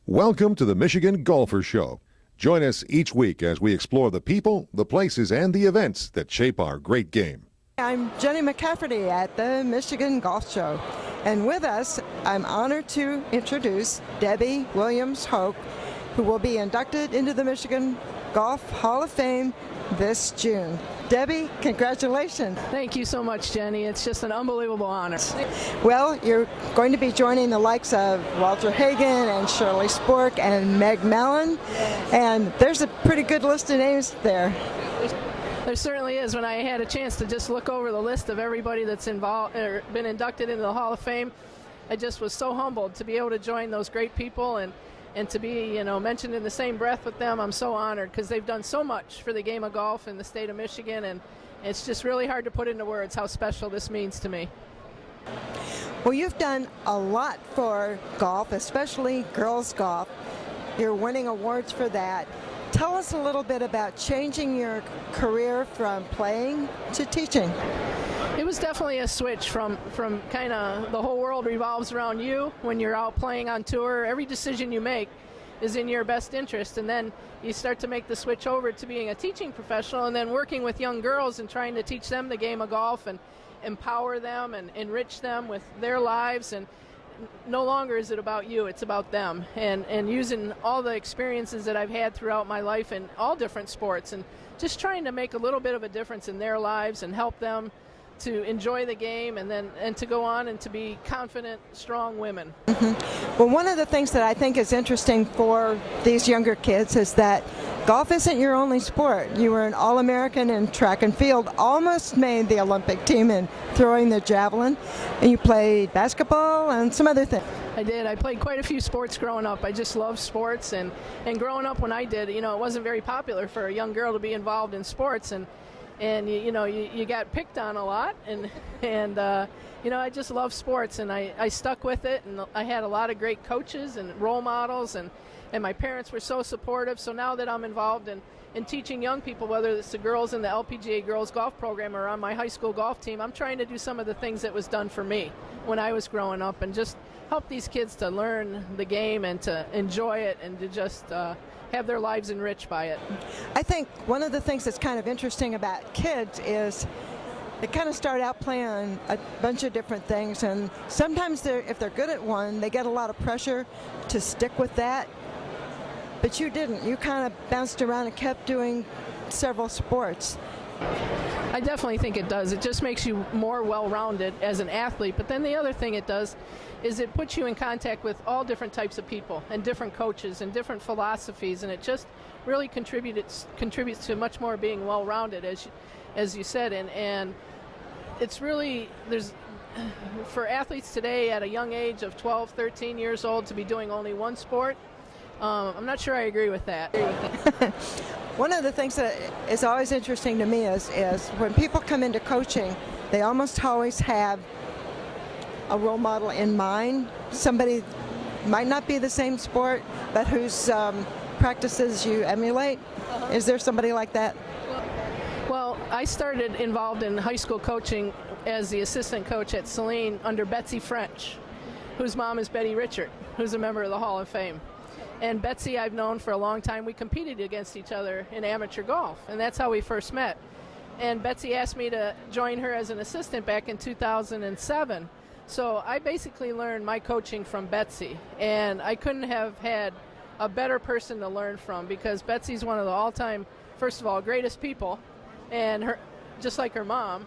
Welcome to the Michigan Golfer Show. Join us each week as we explore the people, the places, and the events that shape our great game. I'm Jenny McCafferty at the Michigan Golf Show. And with us, I'm honored to introduce Debbie Williams Hoak, who will be inducted into the Michigan Golf Hall of Fame this June. Debbie, congratulations. Thank you so much, Jenny. It's just an unbelievable honor. Well, you're going to be joining the likes of Walter Hagen and Shirley Spork and Meg Mellon, and there's a pretty good list of names there. There certainly is. When I had a chance to just look over the list of everybody that's involved or been inducted into the Hall of Fame, I just was so humbled to be able to join those great people and to be, mentioned in the same breath with them. I'm so honored because they've done so much for the game of golf in the state of Michigan, and it's just really hard to put into words how special this means to me. Well, you've done a lot for golf, especially girls golf. You're winning awards for that. Tell us a little bit about changing your career from playing to teaching. It was definitely a switch from kind of the whole world revolves around you when you're out playing on tour. Every decision you make is in your best interest, and then you start to make the switch over to being a teaching professional and then working with young girls and trying to teach them the game of golf and empower them and enrich them with their lives. And no longer is it about you, it's about them, and using all the experiences that I've had throughout my life in all different sports and just trying to make a little bit of a difference in their lives and help them to enjoy the game and to go on and to be confident, strong women. Mm-hmm. Well, one of the things that I think is interesting for these younger kids is that golf isn't your only sport. You were an All-American in track and field, almost made the Olympic team in throwing the javelin, and you played basketball and some other things. I did. I played quite a few sports growing up. I just love sports, and growing up when I did, it wasn't very popular for a young girl to be involved in sports, and you got picked on a lot, and I just love sports, and I stuck with it, and I had a lot of great coaches and role models, and my parents were so supportive. So now that I'm involved in teaching young people, whether it's the girls in the LPGA girls golf program or on my high school golf team, I'm trying to do some of the things that was done for me when I was growing up and just help these kids to learn the game and to enjoy it and to just have their lives enriched by it. I think one of the things that's kind of interesting about kids is they kind of start out playing a bunch of different things, and sometimes if they're good at one, they get a lot of pressure to stick with that. But you didn't. You kind of bounced around and kept doing several sports. I definitely think it does. It just makes you more well-rounded as an athlete. But then the other thing it does is it puts you in contact with all different types of people and different coaches and different philosophies, and it just really contributes to much more being well-rounded, as you said. And it's really, for athletes today at a young age of 12, 13 years old to be doing only one sport, I'm not sure I agree with that. One of the things that is always interesting to me is when people come into coaching, they almost always have a role model in mind. Somebody might not be the same sport, but whose practices you emulate. Is there somebody like that? Well, I started involved in high school coaching as the assistant coach at Saline under Betsy French, whose mom is Betty Richard, who's a member of the Hall of Fame. And Betsy I've known for a long time. We competed against each other in amateur golf, and that's how we first met. And Betsy asked me to join her as an assistant back in 2007. So I basically learned my coaching from Betsy, and I couldn't have had a better person to learn from, because Betsy's one of the all-time, first of all, greatest people, and her, just like her mom,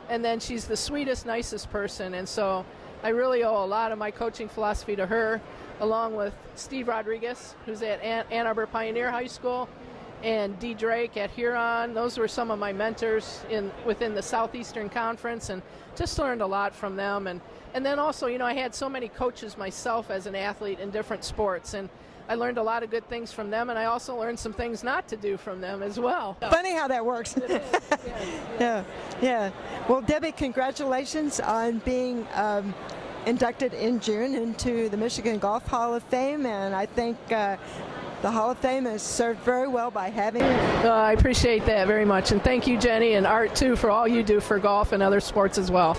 and then she's the sweetest, nicest person. And so I really owe a lot of my coaching philosophy to her, along with Steve Rodriguez, who's at Ann Arbor Pioneer High School, and Dee Drake at Huron. Those were some of my mentors within the Southeastern Conference, and just learned a lot from them. And then also, I had so many coaches myself as an athlete in different sports, and I learned a lot of good things from them, and I also learned some things not to do from them as well. Funny how that works. Yeah. Well, Debbie, congratulations on being inducted in June into the Michigan Golf Hall of Fame, and I think the Hall of Fame is served very well by having you. I appreciate that very much, and thank you, Jenny, and Art, too, for all you do for golf and other sports as well.